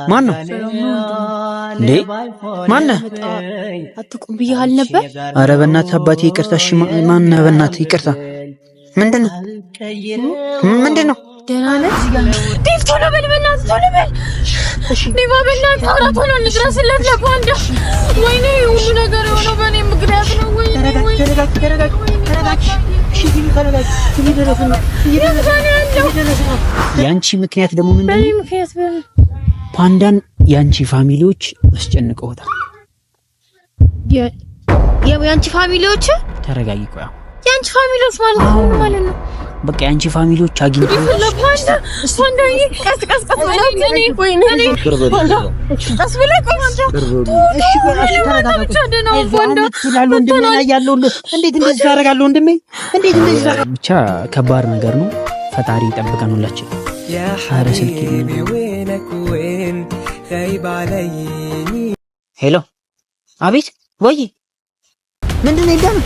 ማን ነው እንዴ? ማን ነህ? አትቁም ብዬሃል ነበር። ኧረ በእናትህ አባቴ ይቅርታ። እሺ ማን ነህ? በእናትህ ይቅርታ። ምንድነው? ደህና ነህ? ዴቭ ቶሎ በል በእናትህ ቶሎ በል። ዴቭ በእናትህ አውራ ቶሎ እንድረስለት ለፓንዳ። ወይኔ ሁሉ ነገር የሆነው በእኔ ምክንያት ነው። ወይኔ ያንቺ ምክንያት ደግሞ ምንድነው? በእኔ ምክንያት ፓንዳን ያንቺ ፋሚሊዎች አስጨንቀውታል። ያንቺ ፋሚሊዎች? ተረጋጊ። ቆይ ያንቺ ፋሚሊዎች ማለት ነው? በቃ ያንቺ ፋሚሊዎች አግኝተው ፓንዳዬ ቀስ ብለህ ብቻ ከባድ ነገር ነው። ፈጣሪ ይጠብቀን ሁላችን። ሄሎ፣ አቤት። ወይ ምንድነው? ይዳነ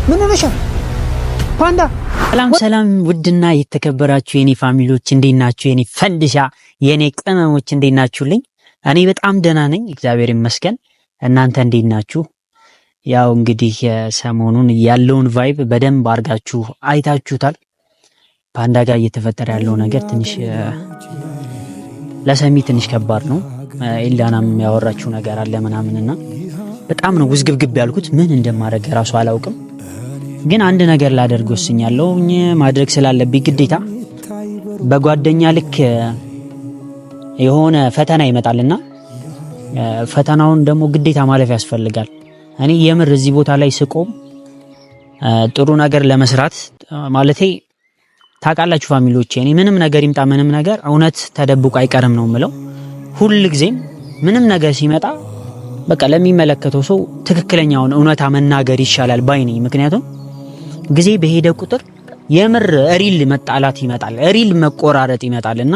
ምን ሆነሻል ፓንዳ? ሰላም ውድና የተከበራችሁ የኔ ፋሚሊዎች እንዴት ናችሁ? የኔ ፈንድሻ የኔ ቅመሞች እንዴት ናችሁልኝ? እኔ በጣም ደህና ነኝ፣ እግዚአብሔር ይመስገን። እናንተ እንዴት ናችሁ? ያው እንግዲህ ሰሞኑን ያለውን ቫይብ በደንብ አድርጋችሁ አይታችሁታል። ፓንዳ ጋር እየተፈጠረ ያለው ነገር ትንሽ ለሰሚ ትንሽ ከባድ ነው። ኢላናም ያወራችሁ ነገር አለ ምናምንና በጣም ነው ውዝግብግብ ያልኩት። ምን እንደማደርግ ራሱ አላውቅም። ግን አንድ ነገር ላደርግ ወስኛለሁ። ማድረግ ስላለብኝ ግዴታ በጓደኛ ልክ የሆነ ፈተና ይመጣልና ፈተናውን ደግሞ ግዴታ ማለፍ ያስፈልጋል። እኔ የምር እዚህ ቦታ ላይ ስቆም ጥሩ ነገር ለመስራት ማለቴ ታውቃላችሁ ፋሚሊዎቼ፣ እኔ ምንም ነገር ይምጣ ምንም ነገር እውነት ተደብቆ አይቀርም ነው የምለው። ሁል ጊዜም ምንም ነገር ሲመጣ በቃ ለሚመለከተው ሰው ትክክለኛውን እውነታ መናገር ይሻላል ባይ ነኝ። ምክንያቱም ጊዜ በሄደ ቁጥር የምር ሪል መጣላት ይመጣል፣ ሪል መቆራረጥ ይመጣልና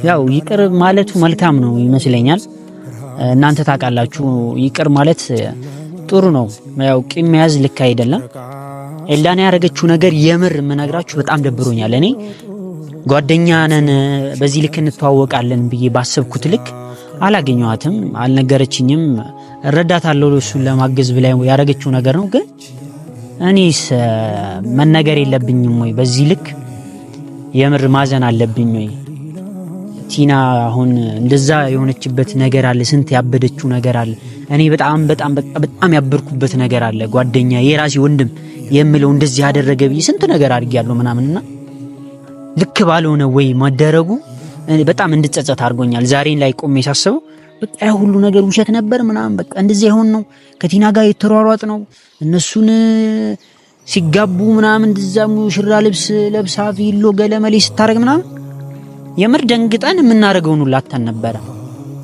ያው ይቅር ማለቱ መልካም ነው ይመስለኛል። እናንተ ታውቃላችሁ ይቅር ማለት ጥሩ ነው። ያው ቂም መያዝ ልክ አይደለም። ኤላና ያደረገችው ነገር የምር የምነግራችሁ በጣም ደብሮኛል። እኔ ጓደኛ ነን በዚህ ልክ እንተዋወቃለን ብዬ ባሰብኩት ልክ አላገኘኋትም፣ አልነገረችኝም። እረዳታለሁ እሱን ለማገዝ ብላ ያደረገችው ነገር ነው። ግን እኔስ መነገር የለብኝም ወይ? በዚህ ልክ የምር ማዘን አለብኝ ወይ? ቲና አሁን እንደዛ የሆነችበት ነገር አለ፣ ስንት ያበደችው ነገር አለ። እኔ በጣም ያበርኩበት ነገር አለ። ጓደኛ የራሴ ወንድም የምለው እንደዚህ ያደረገ ብዬ ስንት ነገር አድርጌያለሁ ምናምንና ልክ ባልሆነ ወይ ማደረጉ በጣም እንድጸጸት አድርጎኛል። ዛሬን ላይ ቆሜ ሳስበው በቃ ሁሉ ነገር ውሸት ነበር ምናምን በቃ እንደዚህ ይሆን ነው። ከቲና ጋር የተሯሯጥ ነው እነሱን ሲጋቡ ምናምን እንደዛሙ ሽራ ልብስ ለብሳ ቪሎ ገለመሌ ስታረግ ምናምን የምር ደንግጠን የምናረገው ነው ላታን ነበር።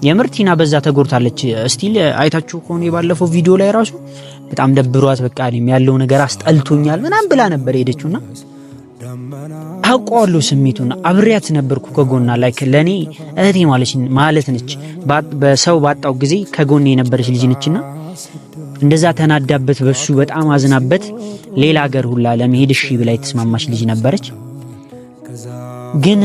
የምር ቲና በዛ ተጎርታለች። እስቲል አይታችሁ ከሆነ የባለፈው ቪዲዮ ላይ ራሱ በጣም ደብሯት በቃ ያለው ነገር አስጠልቶኛል ምናምን ብላ ነበር ሄደችውና አውቀዋለሁ ስሜቱን። አብሬያት ነበርኩ ከጎና ላይ ለኔ እህቴ ማለት ነች። በሰው ባጣው ጊዜ ከጎኔ የነበረች ልጅ ነችና እንደዛ ተናዳበት በሱ በጣም አዝናበት ሌላ ሀገር ሁላ ለመሄድ እሺ ብላ የተስማማች ልጅ ነበረች። ግን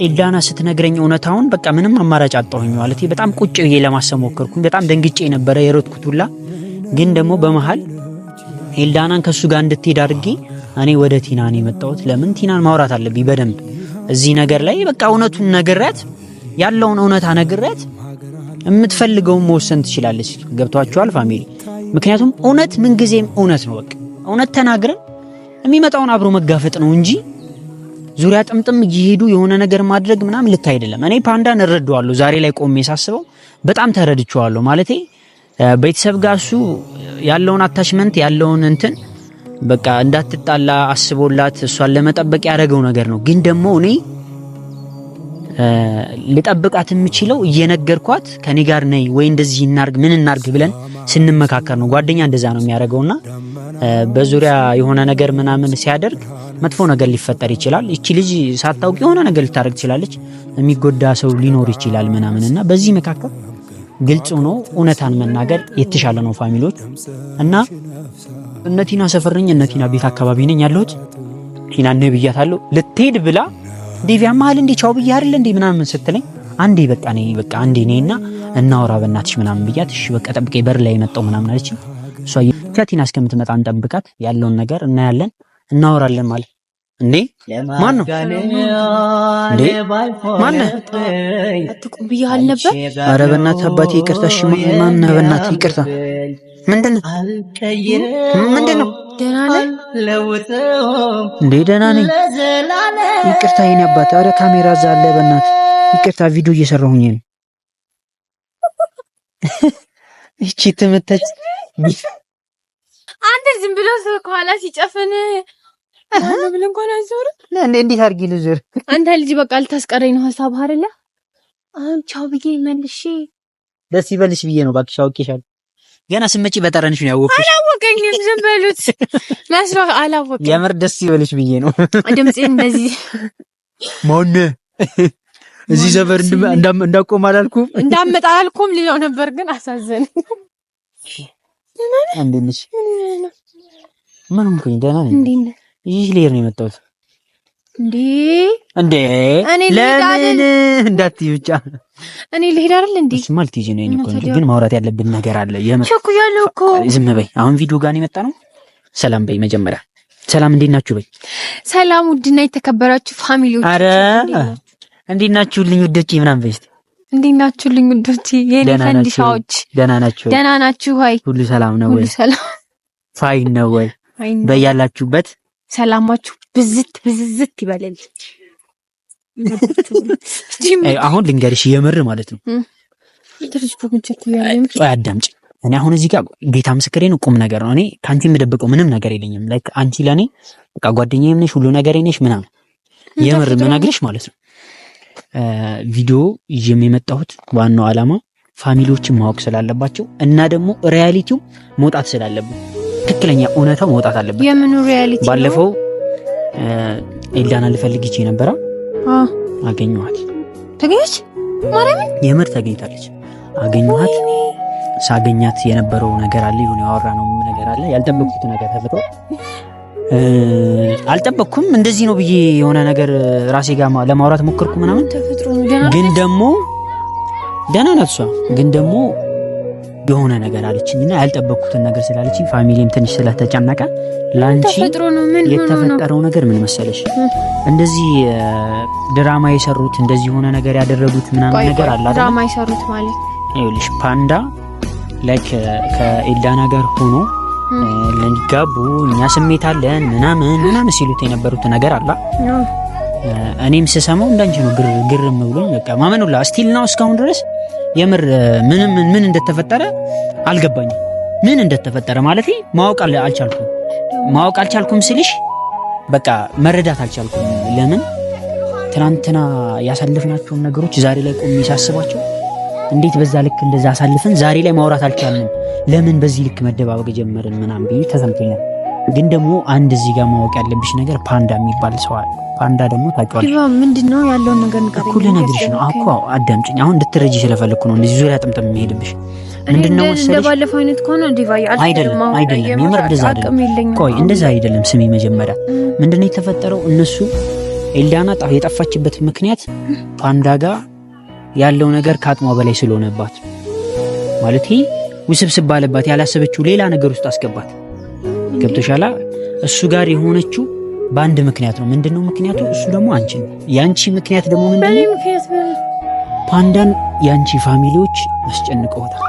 ኤልዳና ስትነግረኝ እውነታውን በቃ ምንም አማራጭ አጣሁኝ ማለት በጣም ቁጭ ብዬ ለማሰብ ሞከርኩኝ። በጣም ደንግጬ ነበር የሮጥኩት ሁላ። ግን ደግሞ በመሃል ኤልዳናን ከሱ ጋር እንድትሄድ አድርጌ እኔ ወደ ቲና ነው የመጣሁት። ለምን ቲናን ማውራት አለብኝ በደንብ እዚህ ነገር ላይ በቃ እውነቱን ነግሬያት ያለውን እውነታ ነግሬያት የምትፈልገውን መወሰን ትችላለች። ገብቷችኋል ፋሚሊ? ምክንያቱም እውነት ምንጊዜም እውነት ነው። በቃ እውነት ተናግረን የሚመጣውን አብሮ መጋፈጥ ነው እንጂ ዙሪያ ጥምጥም እየሄዱ የሆነ ነገር ማድረግ ምናምን ልክ አይደለም። እኔ ፓንዳን እረዳዋለሁ። ዛሬ ላይ ቆሜ ሳስበው በጣም ተረድቼዋለሁ። ማለቴ ቤተሰብ ጋር እሱ ያለውን አታችመንት ያለውን እንትን በቃ እንዳትጣላ አስቦላት እሷን ለመጠበቅ ያደረገው ነገር ነው። ግን ደግሞ እኔ ልጠብቃት የምችለው እየነገርኳት ከኔ ጋር ነይ ወይ እንደዚህ እናርግ ምን እናርግ ብለን ስንመካከር ነው። ጓደኛ እንደዛ ነው የሚያደርገውና በዙሪያ የሆነ ነገር ምናምን ሲያደርግ መጥፎ ነገር ሊፈጠር ይችላል። እቺ ልጅ ሳታውቅ የሆነ ነገር ልታረግ ትችላለች። የሚጎዳ ሰው ሊኖር ይችላል ምናምንና በዚህ መካከል ግልጽ ሆኖ እውነታን መናገር የተሻለ ነው ፋሚሊዎች። እና እነቲና ሰፈርኝ እነቲና ቤት አካባቢ ነኝ ያለሁት። ቲና ነብያታለሁ ልትሄድ ብላ ዴቪያ መሀል እንዴ ቻው ብዬ አይደል እንዴ ምናምን ስትለኝ አንዴ በቃ አንዴ ነይና እናወራ በእናትሽ ምናምን ብያት እሺ በቃ ጠብቀኝ በር ላይ መጣው ምናምን አለች። እሷ ቲና እስከምትመጣ እንጠብቃት ያለውን ነገር እናያለን እናወራለን ማለት እንዴ ማን ነው እንዴ ማን ነው አትቁም ብዬሃል ነበር። ኧረ በእናትህ አባቴ ይቅርታ እሺ ማን ነው በእናትህ ይቅርታ ምንድነው ደህና ነህ እንዴ ደህና ነኝ ይቅርታ የኔ አባት ኧረ ካሜራ እዛ አለ በእናትህ ይቅርታ ቪዲዮ እየሰራሁኝ ነው እቺ ተመተች አንተ ዝም ብሎ ከኋላ ሲጨፍን አሁን ምን እንኳን አዞር እንዴት አድርጊ ልዞር አንተ ልጅ በቃ ልታስቀረኝ ነው ሐሳብ አይደለ አሁን ቻው ብዬ መልሼ ደስ ይበልሽ ብዬ ነው እባክሽ አውቄሻለሁ ገና ስመጪ በጠረንሽ ነው ያወቅሽ አላወቀኝም ዝም በሉት መስሎ አላወቀኝ የምር ደስ ይበልሽ ብዬ ነው ድምጼን እንደዚህ ማን እዚህ ዘበር እንዳቆም አላልኩም እንዳመጣ አላልኩም ሊለው ነበር ግን አሳዘነኝ አንዴንሽ ምን ሆንኩኝ ደህና ነኝ ይህ ሌር ነው የመጣሁት እንዴ እኔ ለምን እንዳትዪ ብቻ እኔ ልሄድ አይደል እንዴ ማለት ይዤ ነው እኮ ግን ማውራት ያለብን ነገር አለ ቸኩያለሁ እኮ ዝም በይ አሁን ቪዲዮ ጋር ነው የመጣ ነው ሰላም በይ መጀመሪያ ሰላም እንዴት ናችሁ በይ ሰላም ውድና የተከበራችሁ ፋሚሊዎች አረ እንዴት ናችሁልኝ ውዶቼ ምናምን በይ እስቲ እንዴት ናችሁልኝ ውዶቼ የኔ ፈንዲሻዎች ደህና ናችሁ ወይ ሁሉ ሰላም ነው ወይ ሁሉ ሰላም ፋይን ነው ወይ በያላችሁበት ሰላማችሁ ብዝት ይበልል አሁን ልንገርሽ የምር ማለት ነው ትንሽ ፖንቸት ያለኝ አዳምጪ እኔ አሁን እዚህ ጋር ጌታ ምስክሬ ነው ቁም ነገር ነው እኔ ካንቺ የምደብቀው ምንም ነገር የለኝም ላይክ አንቺ ለኔ በቃ ጓደኛዬ ነሽ ሁሉ ነገር ነሽ ምናምን የምር ምናግርሽ ማለት ነው ቪዲዮ ይዤ የመጣሁት ዋናው ዓላማ ፋሚሊዎችን ማወቅ ስላለባቸው እና ደግሞ ሪያሊቲው መውጣት ስላለበት ትክክለኛ እውነታው መውጣት አለበት የምኑ ሪያሊቲ ባለፈው ኤልዳና ልፈልግ ይቼ ነበር አገኘኋት ተገኘች ማርያም የምር ተገኝታለች አገኘኋት ሳገኛት የነበረው ነገር አለ ይሁን ያወራነው ነገር አለ ያልጠበቅኩት ነገር ተፈጥሮ አልጠበቅኩም እንደዚህ ነው ብዬ የሆነ ነገር ራሴ ጋር ለማውራት ሞክርኩ ምናምን ተፈጥሮ ግን ደግሞ ደህና ናት እሷ ግን ደግሞ የሆነ ነገር አለችኝና ያልጠበቅኩትን ነገር ስላለችኝ ፋሚሊም ትንሽ ስለተጨነቀ ላንቺ የተፈጠረው ነገር ምን መሰለሽ እንደዚህ ድራማ የሰሩት እንደዚህ ሆነ ነገር ያደረጉት ምናምን ነገር አለ አይደል ድራማ የሰሩት ማለት ይኸውልሽ ፓንዳ ላይክ ከኤልዳና ጋር ሆኖ ለንጋቡ እኛ ስሜት አለን ምናምን ሲሉት የነበሩት ነገር አለ እኔም ስሰማው እንዳንቺ ነው ግርም ብሎኝ በቃ ማመኑላ ስቲል ነው እስካሁን ድረስ የምር ምን እንደተፈጠረ አልገባኝም ምን እንደተፈጠረ ማለት ማወቅ አልቻልኩም ስልሽ በቃ መረዳት አልቻልኩም ለምን ትናንትና ያሳለፍናቸው ነገሮች ዛሬ ላይ ቆሜ ሳስባቸው እንዴት በዛ ልክ እንደዛ አሳልፈን ዛሬ ላይ ማውራት አልቻልንም ለምን በዚህ ልክ መደባበቅ ጀመርን ምናምን ብዬ ተሰምቶኛል ግን ደግሞ አንድ እዚህ ጋር ማወቅ ያለብሽ ነገር ፓንዳ የሚባል ሰው አለ ፓንዳ ደግሞ ታውቂዋለሽ ምንድነው ያለውን ነገር ንገረኝ እኮ ልነግርሽ ነው እኮ አዳምጪኝ አሁን እንድትረጂ ስለፈለኩ ነው እንደዚህ ዙሪያ ጥምጥም የሚሄድብሽ ምንድነው መሰለሽ እንደባለፈው አይነት ከሆነ ዲቫይ አይደለም የምር እንደዛ አይደለም ቆይ እንደዛ አይደለም ስሚ መጀመሪያ ምንድነው የተፈጠረው እነሱ ኤልዳና የጠፋችበት ምክንያት ፓንዳ ጋር ያለው ነገር ከአቅሟ በላይ ስለሆነባት ማለት ውስብስብ ባለባት ያላሰበችው ሌላ ነገር ውስጥ አስገባት ገብቶሻላ እሱ ጋር የሆነችው በአንድ ምክንያት ነው ምንድነው ምክንያቱ እሱ ደግሞ አንቺ ነው ያንቺ ምክንያት ደግሞ ምንድነው ፓንዳን ያንቺ ፋሚሊዎች አስጨንቀውታል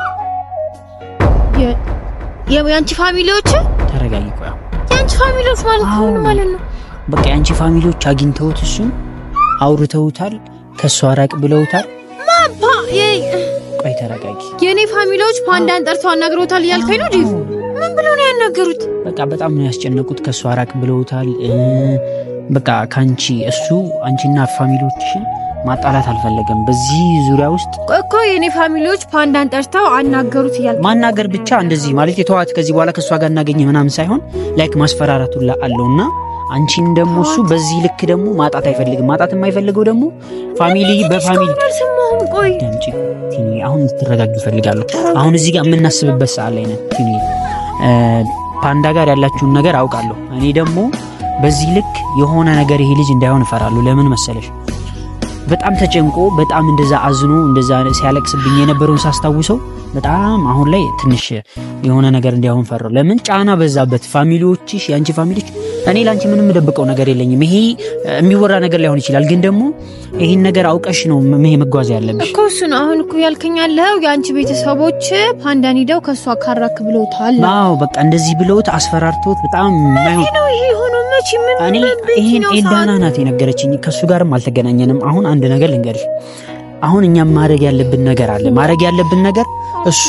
ያንቺ ፋሚሊዎች ተረጋጊ ቆይ ያንቺ ፋሚሊዎች ማለት ነው በቃ ያንቺ ፋሚሊዎች አግኝተውት እሱን አውርተውታል ከሷ ራቅ ብለውታል ቆይ ተረጋጊ የኔ ፋሚሊዎች ፓንዳን ጠርተው አናግረውታል እያልከኝ ነው ዲቭ ምን ብለው ነው ያናገሩት በቃ በጣም ነው ያስጨነቁት ከሷ ራቅ ብለውታል በቃ ካንቺ እሱ አንቺና ፋሚሊዎችሽን ማጣላት አልፈለገም በዚህ ዙሪያ ውስጥ እኮ የኔ ፋሚሊዎች ፓንዳን ጠርተው አናገሩት እያልከኝ ማናገር ብቻ እንደዚህ ማለት የተዋት ከዚህ በኋላ ከሷ ጋር እናገኘ ምናምን ሳይሆን ላይክ ማስፈራራቱላ አለውና አንቺን ደግሞ እሱ በዚህ ልክ ደግሞ ማጣት አይፈልግም ማጣት የማይፈልገው ደግሞ ፋሚሊ በፋሚሊ ቆይ ደምጪ ቲኒ አሁን ትረጋጊ ፈልጋለሁ አሁን እዚህ ጋር የምናስብበት ሰዓት ላይ ነን ቲኒ ፓንዳ ጋር ያላችሁን ነገር አውቃለሁ እኔ ደግሞ በዚህ ልክ የሆነ ነገር ይሄ ልጅ እንዳይሆን እፈራለሁ። ለምን መሰለሽ በጣም ተጨንቆ በጣም እንደዛ አዝኖ እንደዛ ሲያለቅስብኝ የነበረውን ሳስታውሰው በጣም አሁን ላይ ትንሽ የሆነ ነገር እንዳይሆን ፈራለሁ። ለምን ጫና በዛበት ፋሚሊዎችሽ ያንቺ ፋሚሊዎች እኔ ላንቺ ምንም ደብቀው ነገር የለኝም። ይሄ የሚወራ ነገር ላይሆን ይችላል፣ ግን ደግሞ ይሄን ነገር አውቀሽ ነው መጓዝ ያለብሽ እኮ እሱ ነው አሁን እኮ ያልከኛለህ። ያንቺ ቤተሰቦች ፓንዳን ሄደው ከሷ ካራክ ብለውታል። አዎ በቃ እንደዚህ ብለውት አስፈራርተውት በጣም ማይሆን ነው ይሄ ሆኖ መቼ ምን እኔ ይሄን ኤልዳና ናት የነገረችኝ። ከሱ ጋርም አልተገናኘንም። አሁን አንድ ነገር ልንገርሽ፣ አሁን እኛም ማድረግ ያለብን ነገር አለ። ማድረግ ያለብን ነገር እሱ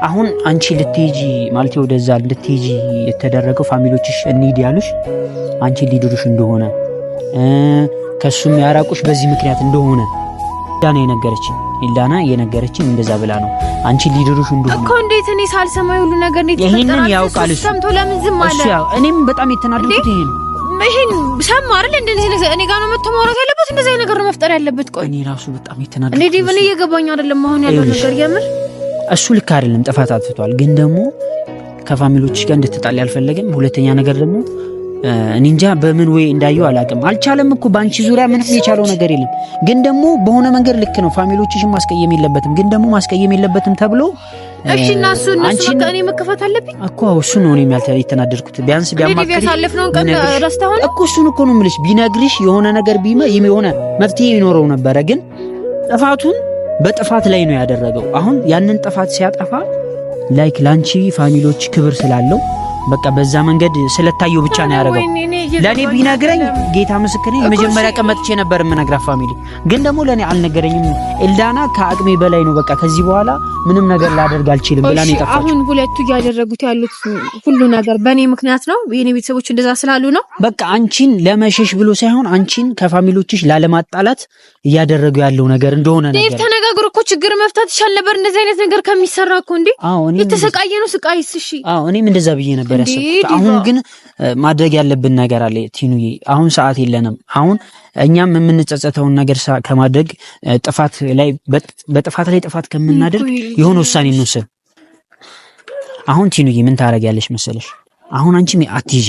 አሁን አንቺ ልትሄጂ ማለት ወደዛ ልትሄጂ የተደረገው ፋሚሊዎችሽ እንሂድ ያሉሽ አንቺ ሊድሩሽ እንደሆነ ከሱም ያራቁሽ በዚህ ምክንያት እንደሆነ ዳና የነገረችኝ እንደዛ ብላ ነው። አንቺ ሊድሩሽ እንደሆነ እኮ እንዴት እኔ ሳልሰማው ሁሉ ነገር እንዴት ይሄንን ያውቃል እሱ ሰምቶ ለምን ዝም አለ? እኔም በጣም የተናደድኩት ይሄ ነው። ይሄን ሰማ አይደል? እንደዚህ ነገር እኔ ጋር ነው መጥቶ ማውራት ያለበት፣ እንደዚህ አይነት ነገር ነው መፍጠር ያለበት። ቆይ እኔ ራሱ በጣም የተናደድኩት እኔ ዲቭን እየገባኝ አይደለም አሁን ያለው ነገር የምር እሱ ልክ አይደለም፣ ጥፋት አጥፍቷል። ግን ደግሞ ከፋሚሊዎች ጋር እንድትጣል ያልፈለገም። ሁለተኛ ነገር ደግሞ እኔ እንጃ በምን ወይ እንዳየው አላውቅም። አልቻለም እኮ ባንቺ ዙሪያ ምንም የቻለው ነገር የለም። ግን ደግሞ በሆነ መንገድ ልክ ነው፣ ፋሚሊዎችሽን ማስቀየም የለበትም። ግን ደግሞ ማስቀየም የለበትም ተብሎ እሺ እና እሱ እኔ መከፈት አለብኝ እኮ እሱ ነው እኔም የተናደድኩት። ቢያንስ ቢያማክሪ ያሳለፍነውን ቀን ረስተኸው እኮ እሱን እኮ ነው የምልሽ። ቢነግርሽ የሆነ ነገር የሆነ መፍትሄ ይኖረው ነበረ። ግን ጥፋቱን በጥፋት ላይ ነው ያደረገው። አሁን ያንን ጥፋት ሲያጠፋ ላይክ ላንቺ ፋሚሊዎች ክብር ስላለው በቃ በዛ መንገድ ስለታየው ብቻ ነው ያደረገው። ለኔ ቢነግረኝ ጌታ ምስክሬ የመጀመሪያ ቀን መጥቼ ነበር የምነግራት ፋሚሊ። ግን ደግሞ ለኔ አልነገረኝም። ኤልዳና ከአቅሜ በላይ ነው፣ በቃ ከዚህ በኋላ ምንም ነገር ላደርግ አልችልም ብላ ነው የጠፋችው። አሁን ሁለቱ ያደረጉት ያሉት ሁሉ ነገር በኔ ምክንያት ነው። የኔ ቤተሰቦች እንደዛ ስላሉ ነው። በቃ አንቺን ለመሸሽ ብሎ ሳይሆን አንቺን ከፋሚሊዎችሽ ላለማጣላት እያደረጉ ያለው ነገር እንደሆነ ነገር ተነጋግሮ እኮ ችግር መፍታት ይቻል ነበር። እንደዚህ አይነት ነገር ከሚሰራ እኮ እንዴ የተሰቃየ ነው ስቃይስ። እሺ እኔም እንደዛ ብዬ ነበር ያሰብኩት። አሁን ግን ማድረግ ያለብን ነገር አለ ቲኑዬ። አሁን ሰዓት የለንም። አሁን እኛም የምንጸጸተውን ነገር ከማድረግ ጥፋት ላይ በጥፋት ላይ ጥፋት ከምናደርግ የሆነ ውሳኔ እንወስን። አሁን ቲኑዬ ምን ታረጋለሽ መሰለሽ? አሁን አንቺ አትይጂ፣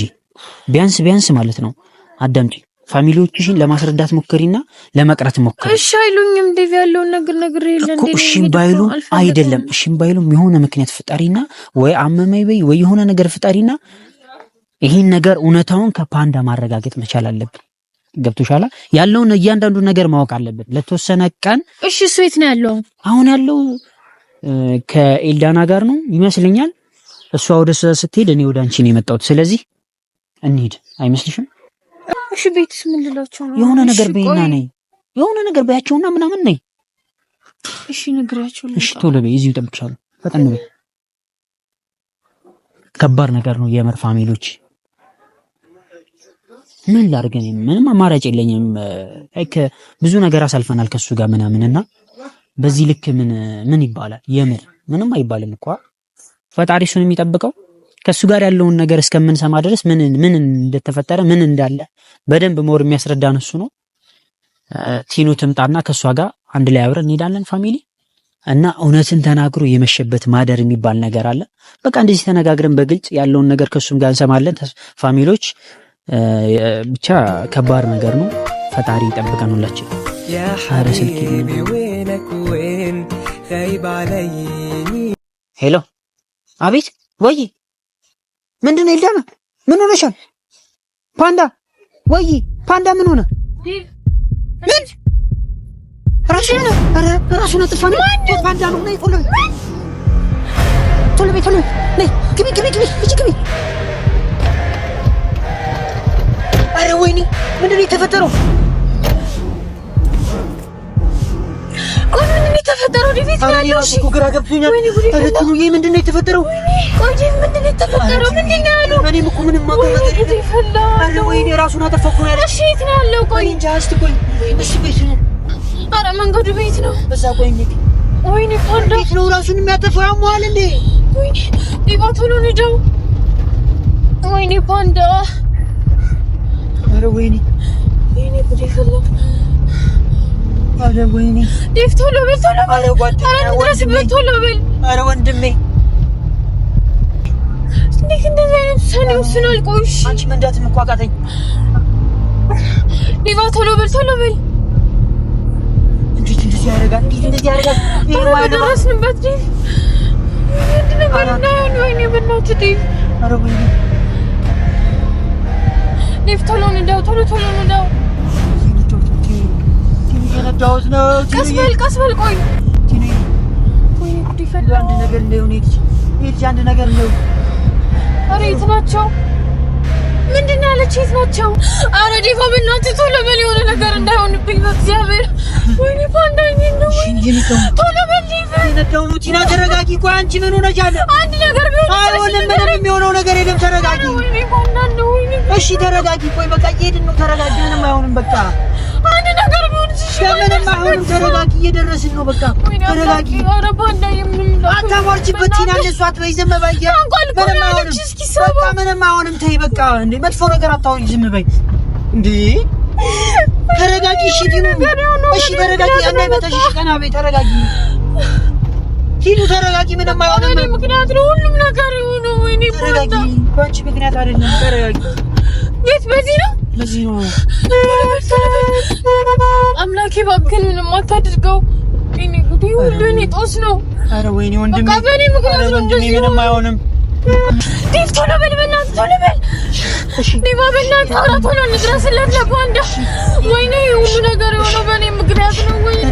ቢያንስ ማለት ነው አዳምጪ። ፋሚሊዎችሽን ለማስረዳት ሞክሪና ለመቅረት ሞክሪ። እሺ አይሉኝም ዴቭ ያለውን ነገር የለ እንዴ እሺ ባይሉ አይደለም። እሺ ባይሉ የሆነ ምክንያት ፍጠሪና ወይ አመመኝ በይ ወይ የሆነ ነገር ፍጠሪና ይሄን ነገር እውነታውን ከፓንዳ ማረጋገጥ መቻል አለብን። ገብቶሻላ? ያለውን እያንዳንዱ ነገር ማወቅ አለብን ለተወሰነ ቀን። እሺ እሱ የት ነው ያለው? አሁን ያለው ከኤልዳና ጋር ነው ይመስለኛል። እሷ ወደ ስትሄድ እኔ ወደ አንቺ ነው የመጣሁት። ስለዚህ እንሂድ አይመስልሽም? እሺ ቤትስ ምን ልላቸው ነው? የሆነ ነገር በይና ነይ፣ የሆነ ነገር በያቸውና ምናምን ነይ። እሺ ነግራቸው። እሺ ቶሎ በይ፣ እዚሁ እጠብቅሻለሁ። ፈጠን በይ። ከባድ ነገር ነው የምር ፋሚሊዎች። ምን ላድርግ? ምንም አማራጭ የለኝም። ብዙ ነገር አሳልፈናል ከሱ ጋር ምናምንና በዚህ ልክ ምን ይባላል? የምር ምንም አይባልም እኮ። ፈጣሪ እሱን የሚጠብቀው ከሱ ጋር ያለውን ነገር እስከምንሰማ ድረስ ምን እንደተፈጠረ ምን እንዳለ በደንብ ሞር የሚያስረዳን እሱ ነው። ቲኑ ትምጣና ከሷ ጋር አንድ ላይ አብረን እንሄዳለን ፋሚሊ። እና እውነትን ተናግሮ የመሸበት ማደር የሚባል ነገር አለ። በቃ እንደዚህ ተነጋግረን በግልጽ ያለውን ነገር ከሱም ጋር እንሰማለን ፋሚሊዎች። ብቻ ከባድ ነገር ነው። ፈጣሪ ይጠብቀን ሁላችን። ሄሎ፣ አቤት። ወይ ምንድነው? ኤልዳና ምን ሆነሻል? ፓንዳ ወይ ፓንዳ ምን ሆነ? ምን ራሱን አጥፋ ነው? ፓንዳ ነው። ነይ ቶሎ ነይ፣ ግቢ። አረ ወይኔ ምንድነው የተፈጠረው? ምንድነው የተፈጠረው? ዲቪት ያለው እኮ ግራ ገብቶኛል። አረ ቲኑዬ ምንድነው የተፈጠረው? ምንድነው የተፈጠረው? ምንድነው ያለው? እኔም እኮ ምንም ማውቀው ነገር የለም። አረ ወይኔ ራሱን አጠፋ እኮ ያለው። እሺ የት ነው ያለው? ቆይ እንጃ። እስቲ ቆይ እሺ ቤት ነው። አረ መንገዱ ቤት ነው። በዛ ቆይ እንዴ! ወይኔ ፓንዳ ቤት ነው ራሱን የሚያጠፋው ያሟል እንዴ? ወይኔ ዲባቶ ነው ልጅው። ወይኔ ፓንዳ። አረ ወይኔ ጉዴ ፈላ። አረ ወይኔ ዴቭ ቶሎ በል። አረ ጓደኛ ወንድሜ፣ ቶሎ በል። አረ ወንድሜ እንዴት እንደዚህ አይነት ውሳኔ ወስኗል? ቆይሽ አንቺ መንዳት መቋቃተኝ። ዴቫ ቶሎ በል እንዴት እንደዚህ ያደርጋል? ደረስንበት ዴቭ። ምንድን ነው ባልናየው? ወይኔ በእናትህ ዴቭ። ኧረ ወይኔ ዴቭ ቶሎ ንዳው። ቀስ በል ቆይ። ወይኔ ጉድ ይፈላ። አንድ ነገር እንደሆነ ሂድ አንድ ነገር ነው። ኧረ የት ናቸው? ምንድን ነው ያለች? የት ናቸው? ኧረ ዴቫ በእናትህ ቶሎ በል የሆነ ነገር እንዳይሆንብኝ በእግዚአብሔር። ወይኔ ፓንዳዬ ነው። ቶሎ በል ዴቭ። ቲና ተረጋጊ። ቆይ አንቺ ምን ሆነሻል? አንድ ነገር ቢሆን አይሆንም። ምንም የሚሆነው ነገር የለም። ተረጋጊ። ወይኔ ፓንዳ ነው። ወይኔ እሺ ተረጋጊ። ቆይ በቃ እየሄድን ነው። ተረጋጊ። ምንም አይሆንም። በቃ አንድ ነገር ቢሆን ምንም አይሆንም። ተረጋጊ። እየደረስን ነው። በቃ ተረጋጊ። ኧረ ፓንዳዬ ምንም አታሟርቺበት ቲና። እንደሱ አትበይ። ዝም በይ። ምንም አይሆንም። በቃ ምንም አይሆንም። ተይ በቃ። እንዴ መጥፎ ነገር አታውሪ። ዝም በይ እንዴ። ተረጋጊ። እሺ ቲኑ። እሺ ተረጋጊ። እንዳይመጣሽ። እሺ ቀና በይ። ተረጋጊ ቲኑ። ተረጋጊ። ምንም አይሆንም። እኔ ምክንያት ነው ሁሉም ነገር የሆነው። ወይኔ ተረጋጊ። አንቺ ምክንያት አይደለም። ተረጋጊ። የት? በዚህ ነው። አምላኬ እባክህን ምንም አታድርገው። እኔ ጉዴ ሁሉ እኔ ጦስ ነው። ኧረ ወይኔ ወንድሜ። በቃ በእኔ ምክንያት ነው። ምንም አይሆንም። ዴቭ ቶሎ በል በእናትህ ቶሎ በል። ዴቫ በእናትህ ኧረ ቶሎ እንድረስለት ለፓንዳ። ወይኔ ሁሉ ነገር የሆነው በእኔ ምክንያት ነው። ወይኔ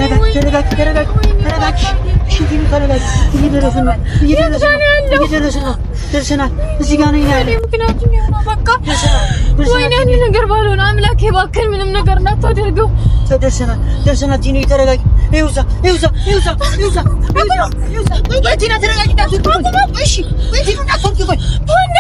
ተረጋጊ። እሺ ቲኑ ተረጋጊ። እየደረስን ነው። ደርሰናል። እዚህ ጋር ነኝ ያለ ምክንያቱ ነው። በቃ ወይኔ አንድ ነገር ባልሆነ አምላኬ እባክህን ምንም ነገር እንዳታደርገው። ደርሰናል። ቲኑ ተረጋጊ። ይውዛ ቲና ተረጋጊ። እሺ ቲኑ እንዳትወርቂ። ቆይ ፓንዳ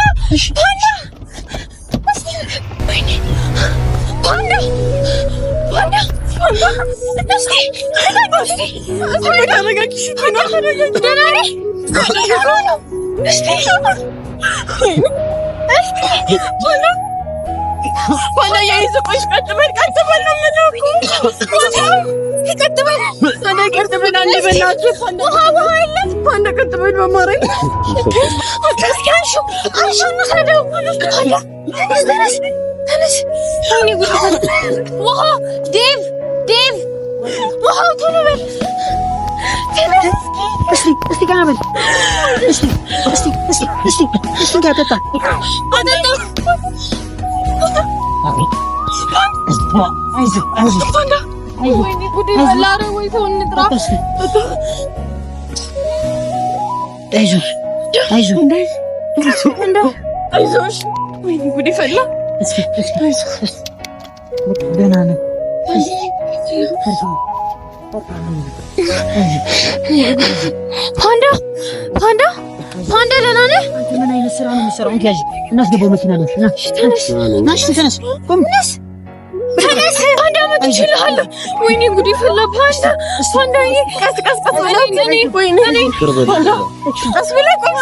ዴቭ ውሃው ቶሎ በል። እስቲ ጋር በል። እስቲ ጋር ጠጣ። ወይኔ ጉዴ ፈላ። ኧረ ወይ ተው እንጥራ። አይዞሽ። ወይኔ ጉዴ ፈላ። ደህና ነን። ፓንዳ ደህና ነህ? ምን አይነት ስራ ነው የምትሰራው? እንኪያዥ እናስገባው መኪና ነው። ተነስ። ፓንዳ መጥቼልሃለሁ። ወይኔ ጉዴ ፈላ። ፓንዳዬ ቀስ ወይኔ ቀስ ብለህ ቆይ።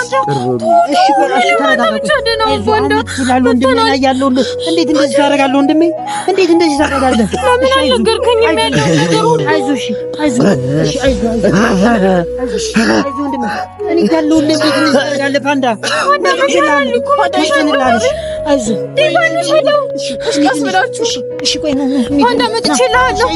እንዴት እንደዚህ ታደርጋለህ ወንድሜ? እንዴት እንደዚህ ታደርጋለህ? ለምን አልነገርከኝም? አይዞሽ ወንድሜ። እኔ ያለሁልህ እንዴት እንደዚህ ታደርጋለህ? ፓንዳ ቀስ ብላችሁ እሺ ቆይ ነው ፓንዳ መጥቼልሃለሁ።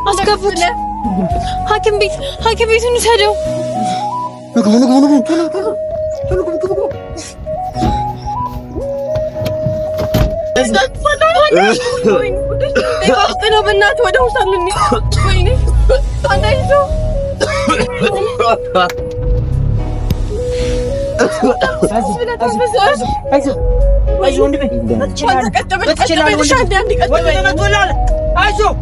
አስገቡት። ሐኪም ቤት እንውሰደው። በእናትህ ወደ ውስጥ ወይኔ አይዞህ